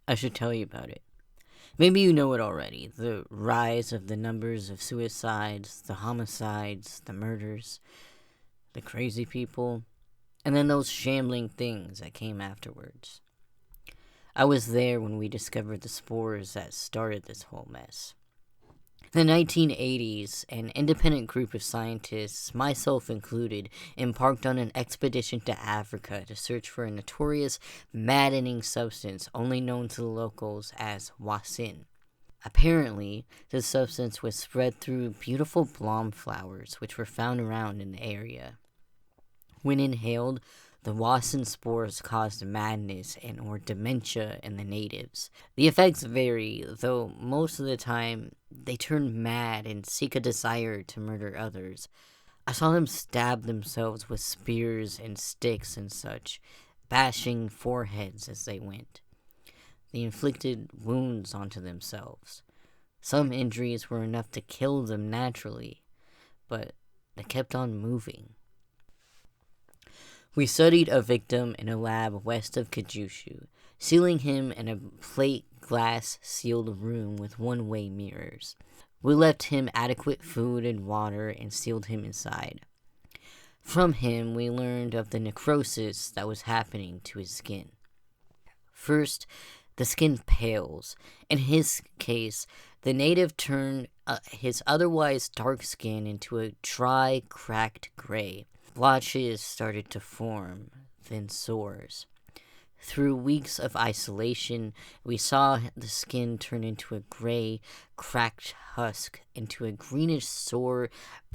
I should tell you about it. Maybe you know it already. The rise of the numbers of suicides, the homicides, the murders, the crazy people, and then those shambling things that came afterwards. I was there when we discovered the spores that started this whole mess. In the 1980s, an independent group of scientists, myself included, embarked on an expedition to Africa to search for a notorious, maddening substance only known to the locals as wasin. Apparently, this substance was spread through beautiful blom flowers which were found around in the area. When inhaled, the wasin spores caused madness and or dementia in the natives. The effects vary, though most of the time they turn mad and seek a desire to murder others. I saw them stab themselves with spears and sticks and such, bashing foreheads as they went. They inflicted wounds onto themselves. Some injuries were enough to kill them naturally, but they kept on moving. We studied a victim in a lab west of Kajushu, sealing him in a plate glass sealed room with one-way mirrors. We left him adequate food and water and sealed him inside. From him, we learned of the necrosis that was happening to his skin. First, the skin pales. In his case, the native turned his otherwise dark skin into a dry, cracked gray. Blotches started to form, then sores. Through weeks of isolation, we saw the skin turn into a gray, cracked husk, into a greenish sore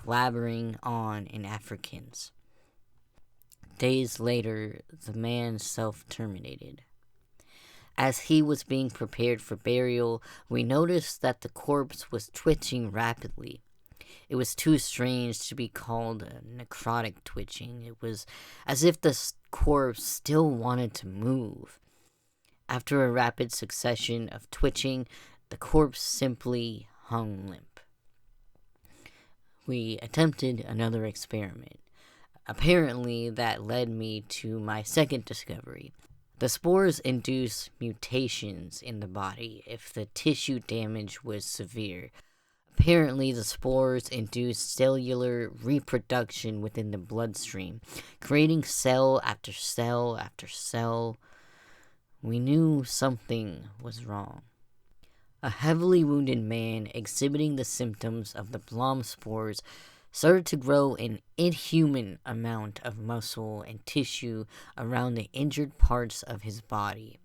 blabbering on in Africans. Days later, the man self-terminated. As he was being prepared for burial, we noticed that the corpse was twitching rapidly. It was too strange to be called a necrotic twitching. It was as if the corpse still wanted to move. After a rapid succession of twitching, the corpse simply hung limp. We attempted another experiment. Apparently, that led me to my second discovery. The spores induce mutations in the body if the tissue damage was severe. Apparently, the spores induce cellular reproduction within the bloodstream, creating cell after cell after cell. We knew something was wrong. A heavily wounded man exhibiting the symptoms of the Blom spores started to grow an inhuman amount of muscle and tissue around the injured parts of his body.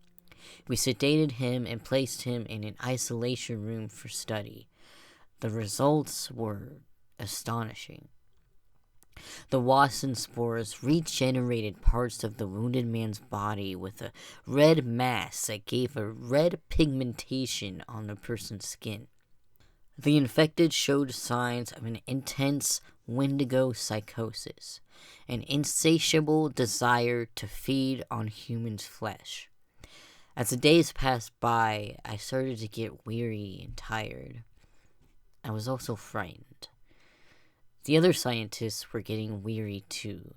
We sedated him and placed him in an isolation room for study. The results were astonishing. The wasin spores regenerated parts of the wounded man's body with a red mass that gave a red pigmentation on the person's skin. The infected showed signs of an intense wendigo psychosis, an insatiable desire to feed on human flesh. As the days passed by, I started to get weary and tired. I was also frightened. The other scientists were getting weary too.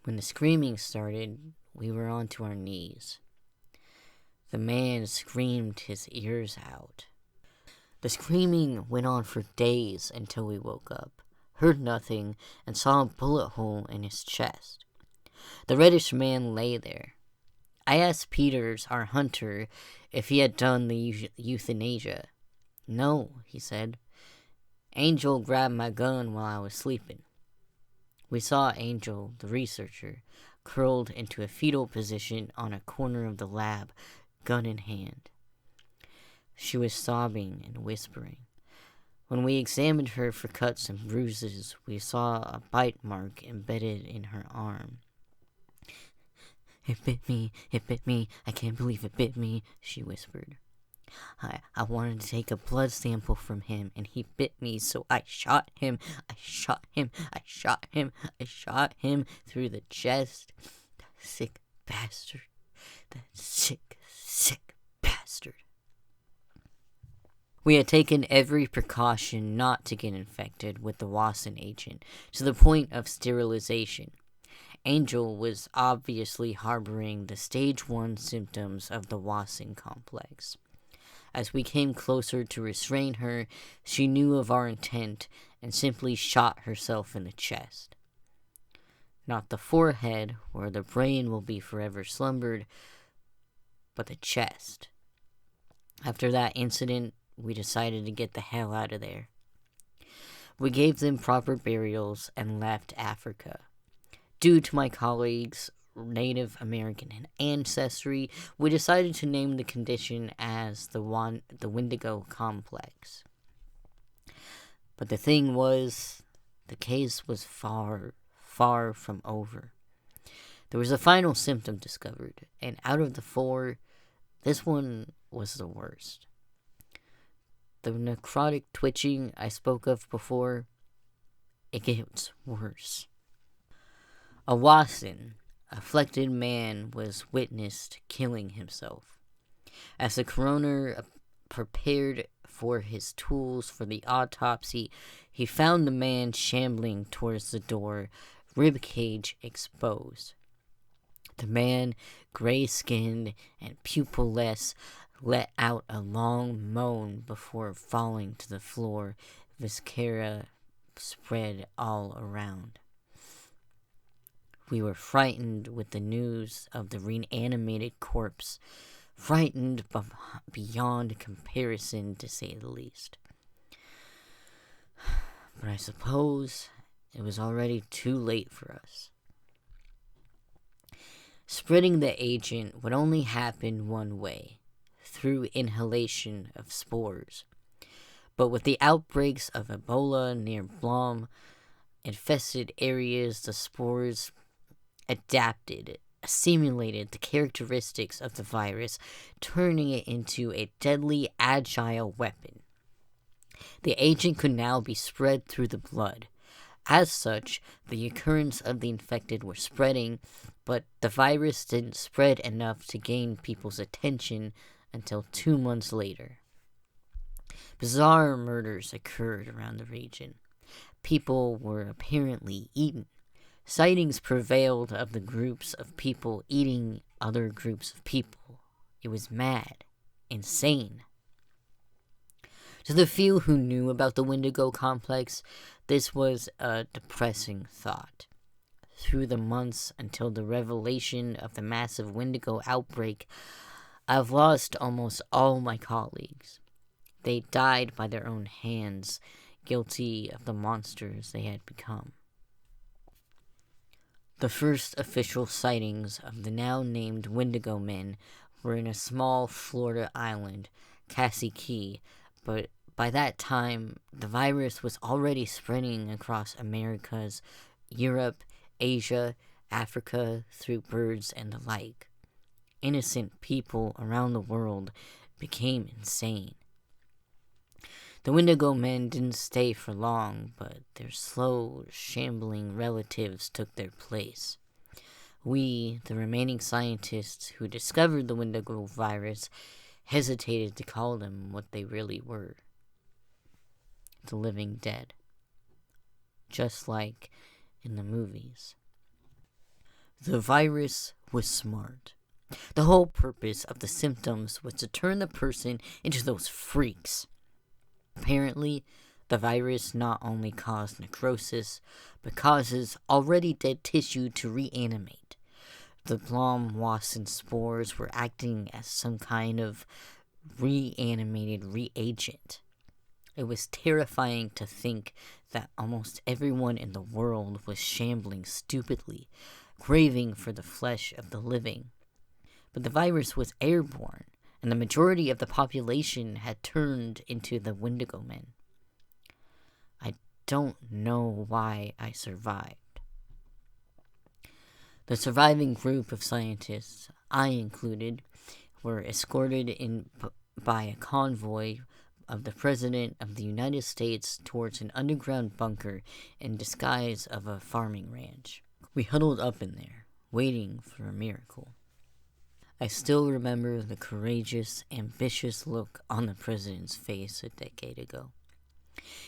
When the screaming started, we were onto our knees. The man screamed his ears out. The screaming went on for days until we woke up, heard nothing, and saw a bullet hole in his chest. The reddish man lay there. I asked Peters, our hunter, if he had done the euthanasia. No, he said. Angel grabbed my gun while I was sleeping. We saw Angel, the researcher, curled into a fetal position on a corner of the lab, gun in hand. She was sobbing and whispering. When we examined her for cuts and bruises, we saw a bite mark embedded in her arm. It bit me, I can't believe it bit me, she whispered. I wanted to take a blood sample from him, and he bit me, so I shot him through the chest. That sick bastard. That sick bastard. We had taken every precaution not to get infected with the wasin agent, to the point of sterilization. Angel was obviously harboring the stage 1 symptoms of the Watson complex. As we came closer to restrain her, she knew of our intent and simply shot herself in the chest. Not the forehead, where the brain will be forever slumbered, but the chest. After that incident, we decided to get the hell out of there. We gave them proper burials and left Africa. Due to my colleagues' Native American ancestry, we decided to name the condition as the Wendigo Complex. But the thing was, the case was far, far from over. There was a final symptom discovered, and out of the 4, this one was the worst. The necrotic twitching I spoke of before, it gets worse. A Watson, afflicted man, was witnessed killing himself. As the coroner prepared for his tools for the autopsy, he found the man shambling towards the door, ribcage exposed. The man, gray-skinned and pupilless, let out a long moan before falling to the floor, viscera spread all around. We were frightened with the news of the reanimated corpse, frightened beyond comparison, to say the least. But I suppose it was already too late for us. Spreading the agent would only happen one way, through inhalation of spores. But with the outbreaks of Ebola near Blom infested areas, the spores simulated the characteristics of the virus, turning it into a deadly, agile weapon. The agent could now be spread through the blood. As such, the occurrence of the infected were spreading, but the virus didn't spread enough to gain people's attention until 2 months later. Bizarre murders occurred around the region. People were apparently eaten. Sightings prevailed of the groups of people eating other groups of people. It was mad, insane. To the few who knew about the Wendigo complex, this was a depressing thought. Through the months until the revelation of the massive Wendigo outbreak, I've lost almost all my colleagues. They died by their own hands, guilty of the monsters they had become. The first official sightings of the now named Wendigo men were in a small Florida island, Cassie Key, but by that time, the virus was already spreading across Americas, Europe, Asia, Africa, through birds and the like. Innocent people around the world became insane. The Wendigo men didn't stay for long, but their slow, shambling relatives took their place. We, the remaining scientists who discovered the Wendigo virus, hesitated to call them what they really were. The living dead. Just like in the movies. The virus was smart. The whole purpose of the symptoms was to turn the person into those freaks. Apparently, the virus not only caused necrosis, but causes already dead tissue to reanimate. The Blom-Wasson spores were acting as some kind of reanimated reagent. It was terrifying to think that almost everyone in the world was shambling stupidly, craving for the flesh of the living. But the virus was airborne, and the majority of the population had turned into the Wendigo men. I don't know why I survived. The surviving group of scientists, I included, were escorted in by a convoy of the President of the United States towards an underground bunker in disguise of a farming ranch. We huddled up in there, waiting for a miracle. I still remember the courageous, ambitious look on the president's face a decade ago.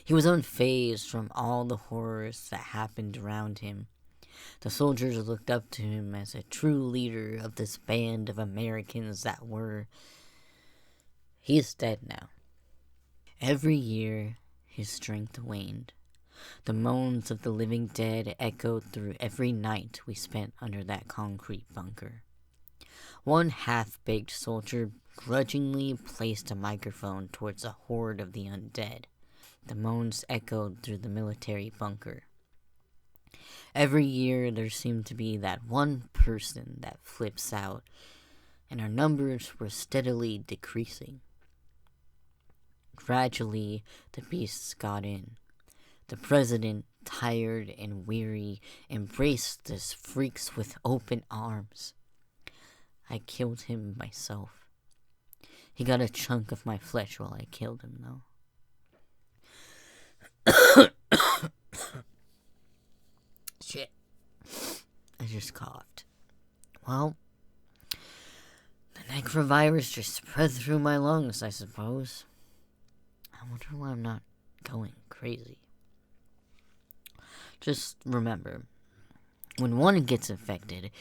He was unfazed from all the horrors that happened around him. The soldiers looked up to him as a true leader of this band of Americans that were. He is dead now. Every year, his strength waned. The moans of the living dead echoed through every night we spent under that concrete bunker. One half-baked soldier grudgingly placed a microphone towards a horde of the undead. The moans echoed through the military bunker. Every year there seemed to be that one person that flips out, and our numbers were steadily decreasing. Gradually, the beasts got in. The president, tired and weary, embraced the freaks with open arms. I killed him myself. He got a chunk of my flesh while I killed him, though. Shit. I just coughed. Well, the necrovirus just spread through my lungs, I suppose. I wonder why I'm not going crazy. Just remember, when one gets infected,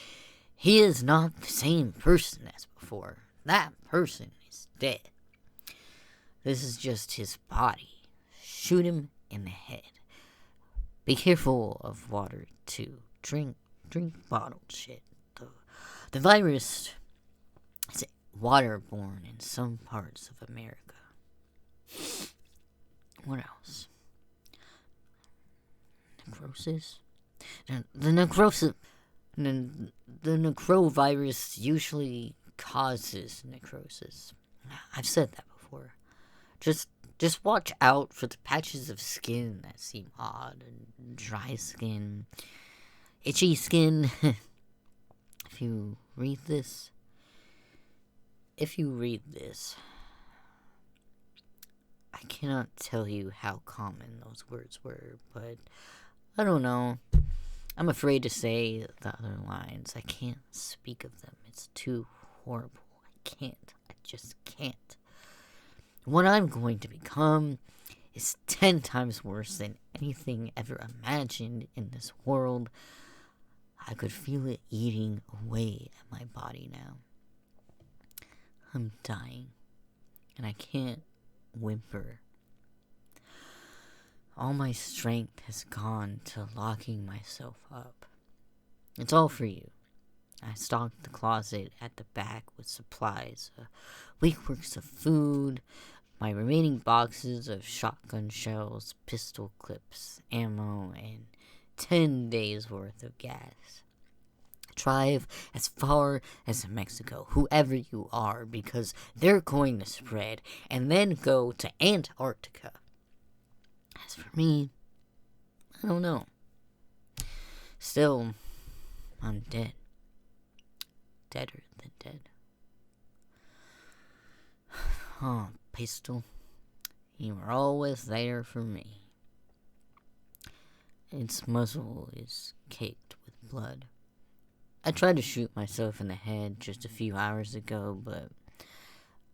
he is not the same person as before. That person is dead. This is just his body. Shoot him in the head. Be careful of water, too. Drink bottled shit. The virus is waterborne in some parts of America. What else? Necrosis? The necrovirus usually causes necrosis. I've said that before. Just watch out for the patches of skin that seem odd, and dry skin, itchy skin. If you read this, I cannot tell you how common those words were, but I don't know. I'm afraid to say the other lines. I can't speak of them. It's too horrible. I just can't. What I'm going to become is 10 times worse than anything ever imagined in this world. I could feel it eating away at my body now. I'm dying, and I can't whimper. All my strength has gone to locking myself up. It's all for you. I stocked the closet at the back with supplies, a week's worth of food, my remaining boxes of shotgun shells, pistol clips, ammo, and 10 days worth of gas. Drive as far as Mexico, whoever you are, because they're going to spread, and then go to Antarctica. As for me, I don't know. Still, I'm dead. Deader than dead. Oh, pistol, you were always there for me. Its muzzle is caked with blood. I tried to shoot myself in the head just a few hours ago, but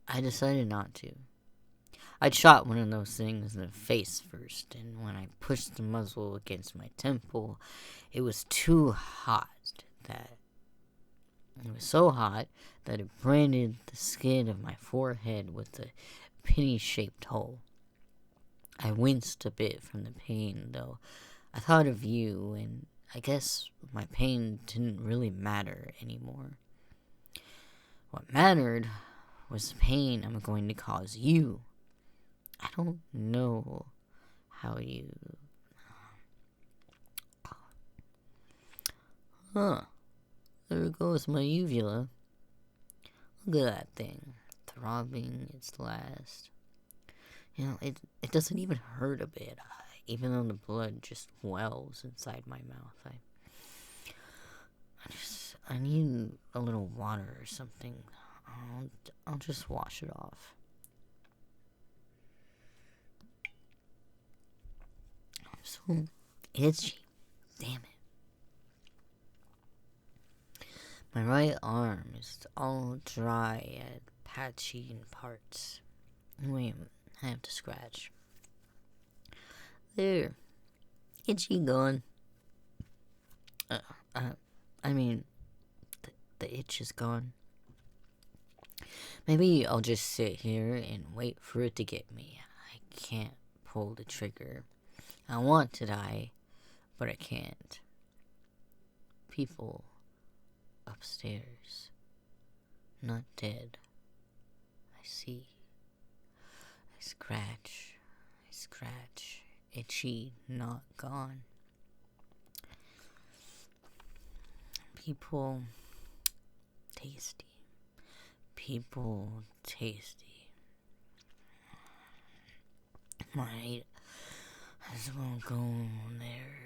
I decided not to. I'd shot one of those things in the face first, and when I pushed the muzzle against my temple, it was too hot It was so hot that it branded the skin of my forehead with a penny-shaped hole. I winced a bit from the pain, though I thought of you, and I guess my pain didn't really matter anymore. What mattered was the pain I'm going to cause you. I don't know how you... Huh. There goes my uvula. Look at that thing. Throbbing its last. You know, it doesn't even hurt a bit. Even though the blood just wells inside my mouth. I need a little water or something. I'll just wash it off. I'm so itchy. Damn it. My right arm is all dry and patchy in parts. Wait a minute, I have to scratch. There. Itchy gone. Uh, uh, I mean, the itch is gone. Maybe I'll just sit here and wait for it to get me. I can't pull the trigger. I want to die, but I can't. People upstairs. Not dead. I see. I scratch. I scratch. Itchy, not gone. People tasty. People tasty. Might as well go there.